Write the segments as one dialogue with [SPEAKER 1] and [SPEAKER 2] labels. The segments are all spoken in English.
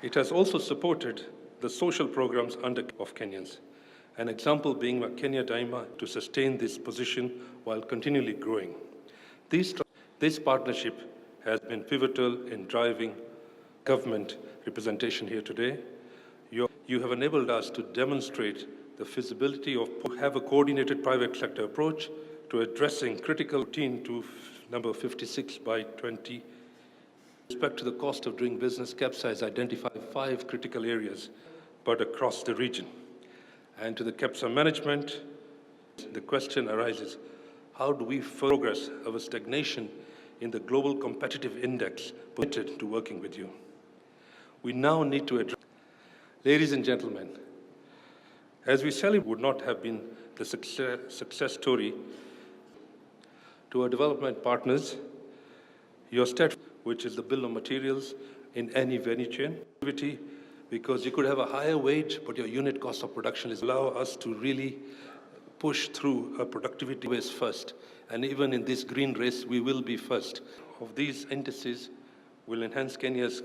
[SPEAKER 1] It has also supported the social programs of Kenyans, an example being Kenya Daima to sustain this position while continually growing. This partnership has been pivotal in driving government representation here today. You have enabled us to demonstrate the feasibility of have a coordinated private sector approach to addressing critical routine to number 56 by 20. With respect to the cost of doing business, KEPSA has identified 5 critical areas, but across the region. And to the KEPSA management, the question arises, how do we progress our stagnation in the global competitive index committed to working with you? We now need to address. Ladies and gentlemen, as we celebrate would not have been the success story to our development partners, your stat, which is the bill of materials in any value chain, because you could have a higher wage, but your unit cost of production is allow us to really push through a productivity race first. And even in this green race, we will be first. Of these indices will enhance Kenya's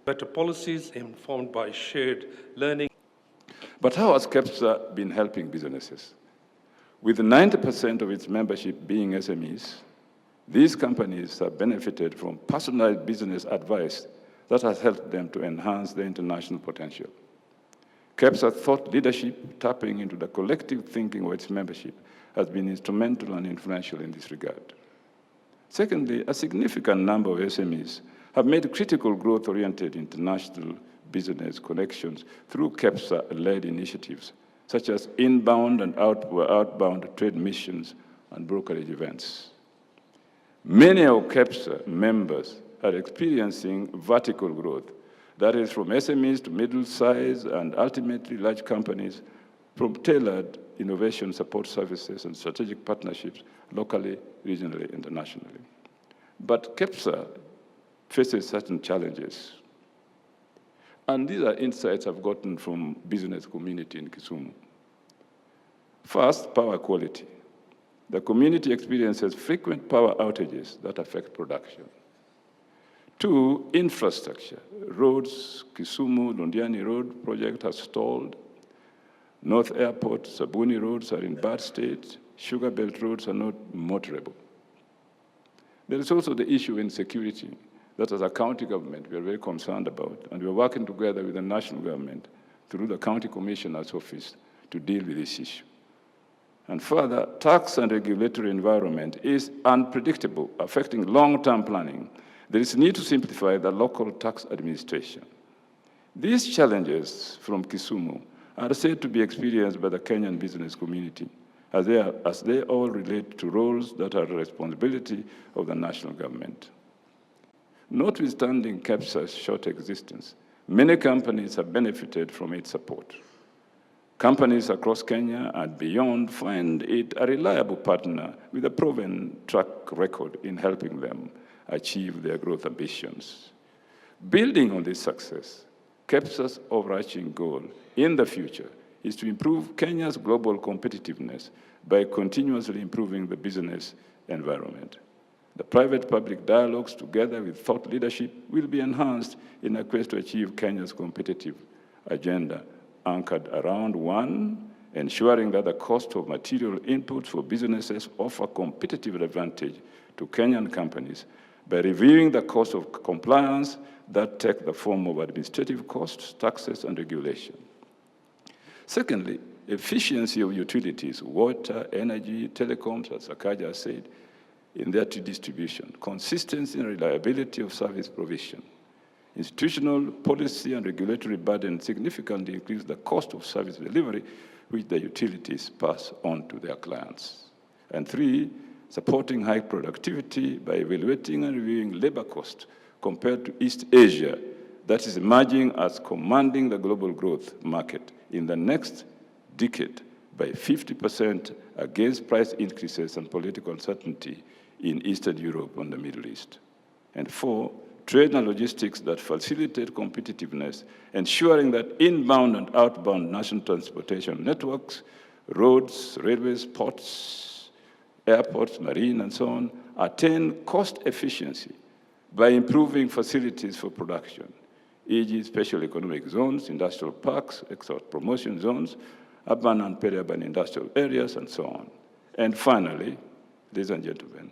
[SPEAKER 1] better policies informed by shared learning.
[SPEAKER 2] But how has KEPSA been helping businesses? With 90% of its membership being SMEs, these companies have benefited from personalized business advice that has helped them to enhance their international potential. KEPSA thought leadership, tapping into the collective thinking of its membership, has been instrumental and influential in this regard. Secondly, a significant number of SMEs have made critical growth-oriented international business connections through KEPSA-led initiatives, such as inbound and outbound trade missions and brokerage events. Many of KEPSA members are experiencing vertical growth, that is from SMEs to middle-sized and ultimately large companies, from tailored innovation support services and strategic partnerships locally, regionally, internationally. But KEPSA faces certain challenges. And these are insights I've gotten from business community in Kisumu. First, power quality. The community experiences frequent power outages that affect production. 2, infrastructure. Roads, Kisumu, Londiani Road project has stalled. North Airport, Sabuni roads are in bad state. Sugar Belt roads are not motorable. There is also the issue of insecurity that as a county government we are very concerned about, and we are working together with the national government through the county commissioner's office to deal with this issue. And further, tax and regulatory environment is unpredictable, affecting long-term planning. There is a need to simplify the local tax administration. These challenges from Kisumu are said to be experienced by the Kenyan business community, as they all relate to roles that are the responsibility of the national government. Notwithstanding KEPSA's short existence, many companies have benefited from its support. Companies across Kenya and beyond find it a reliable partner with a proven track record in helping them achieve their growth ambitions. Building on this success, KEPSA's overarching goal in the future is to improve Kenya's global competitiveness by continuously improving the business environment. The private-public dialogues, together with thought leadership, will be enhanced in a quest to achieve Kenya's competitive agenda, anchored around 1, ensuring that the cost of material inputs for businesses offer competitive advantage to Kenyan companies by reviewing the cost of compliance that take the form of administrative costs, taxes, and regulation. Secondly, efficiency of utilities, water, energy, telecoms, as Sakaja said, in their distribution, consistency and reliability of service provision. Institutional policy and regulatory burden significantly increase the cost of service delivery, which the utilities pass on to their clients. And 3, supporting high productivity by evaluating and reviewing labor cost compared to East Asia, that is emerging as commanding the global growth market in the next decade by 50% against price increases and political uncertainty in Eastern Europe and the Middle East. And 4, trade and logistics that facilitate competitiveness, ensuring that inbound and outbound national transportation networks, roads, railways, ports, airports, marine, and so on, attain cost efficiency by improving facilities for production, e.g. special economic zones, industrial parks, export promotion zones, urban and peri-urban industrial areas, and so on. And finally, ladies and gentlemen,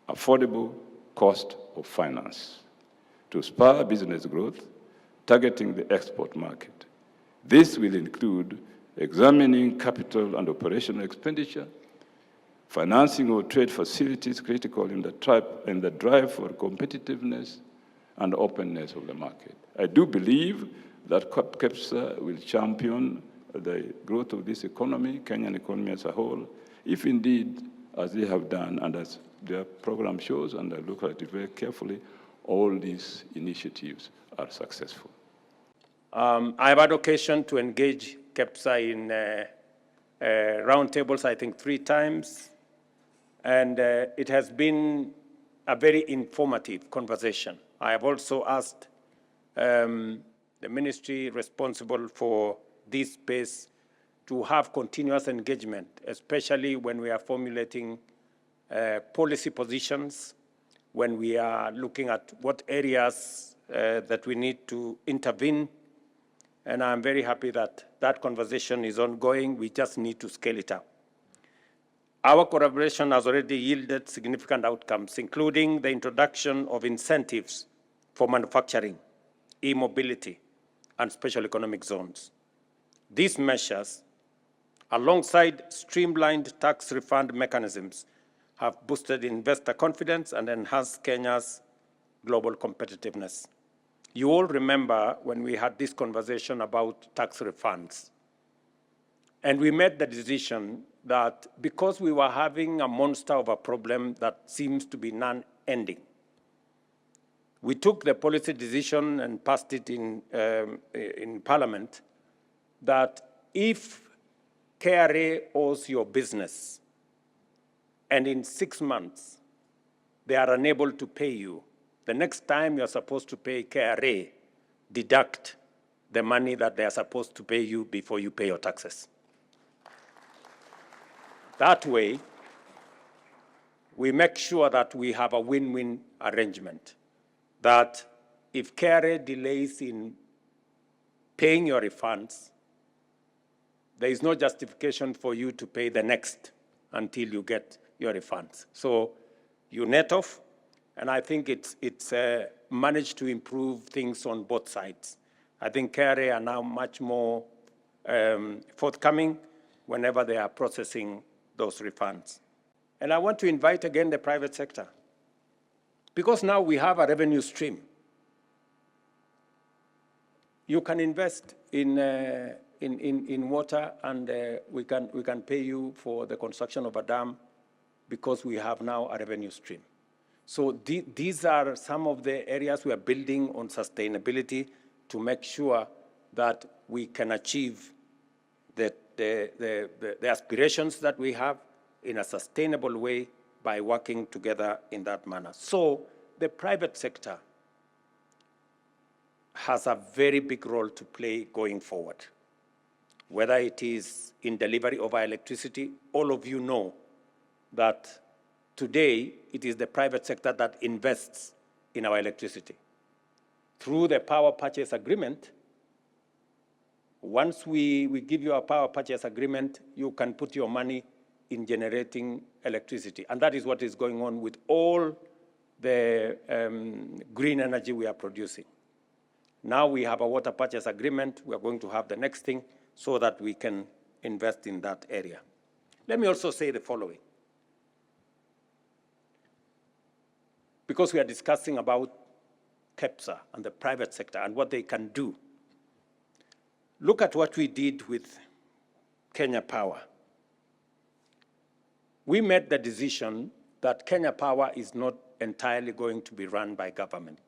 [SPEAKER 2] affordable cost of finance to spur business growth, targeting the export market. This will include examining capital and operational expenditure, financing of trade facilities critical in the drive for competitiveness and openness of the market. I do believe that KEPSA will champion the growth of this economy, Kenyan economy as a whole, if indeed, as they have done and as their program shows, and I look at it very carefully, all these initiatives are successful.
[SPEAKER 3] I have had occasion to engage KEPSA in roundtables, I think 3 times, and it has been a very informative conversation. I have also asked the ministry responsible for this space to have continuous engagement, especially when we are formulating policy positions, when we are looking at what areas that we need to intervene. And I'm very happy that that conversation is ongoing. We just need to scale it up. Our collaboration has already yielded significant outcomes, including the introduction of incentives for manufacturing, e-mobility, and special economic zones. These measures, alongside streamlined tax refund mechanisms, have boosted investor confidence and enhanced Kenya's global competitiveness. You all remember when we had this conversation about tax refunds. And we made the decision that because we were having a monster of a problem that seems to be non-ending, we took the policy decision and passed it in Parliament that if KRA owes your business and in 6 months they are unable to pay you, the next time you're supposed to pay KRA, deduct the money that they are supposed to pay you before you pay your taxes. That way, we make sure that we have a win-win arrangement, that if KRA delays in paying your refunds, there is no justification for you to pay the next until you get your refunds. So you net off, and I think it's managed to improve things on both sides. I think KRA are now much more forthcoming whenever they are processing those refunds. And I want to invite again the private sector, because now we have a revenue stream. You can invest in water, and we can pay you for the construction of a dam because we have now a revenue stream. So these are some of the areas we are building on sustainability to make sure that we can achieve the aspirations that we have in a sustainable way by working together in that manner. So the private sector has a very big role to play going forward. Whether it is in delivery of our electricity, all of you know that today it is the private sector that invests in our electricity. Through the power purchase agreement, once we give you a power purchase agreement, you can put your money in generating electricity. And that is what is going on with all the green energy we are producing. Now we have a water purchase agreement. We are going to have the next thing so that we can invest in that area. Let me also say the following. Because we are discussing about KEPSA and the private sector and what they can do. Look at what we did with Kenya Power. We made the decision that Kenya Power is not entirely going to be run by government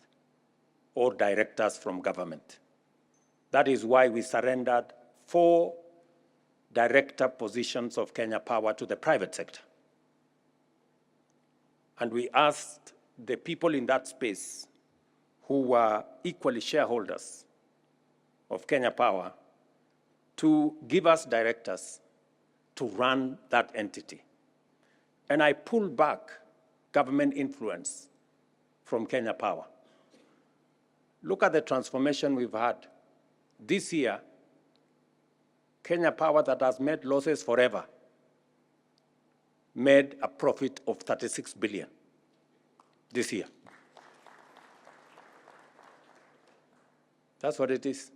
[SPEAKER 3] or directors from government. That is why we surrendered 4 director positions of Kenya Power to the private sector. And we asked the people in that space who were equally shareholders of Kenya Power to give us directors to run that entity. and I pulled back government influence from Kenya Power. Look at the transformation we've had. This year, Kenya Power, that has made losses forever, made a profit of 36 billion this year. That's what it is.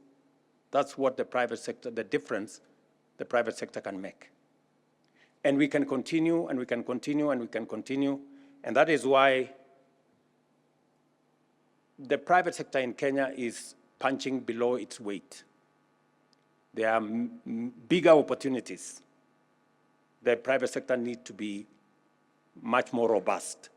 [SPEAKER 3] That's what the private sector, the difference the private sector can make. And we can continue, and we can continue, and we can continue. And that is why the private sector in Kenya is punching below its weight. There are bigger opportunities. The private sector needs to be much more robust.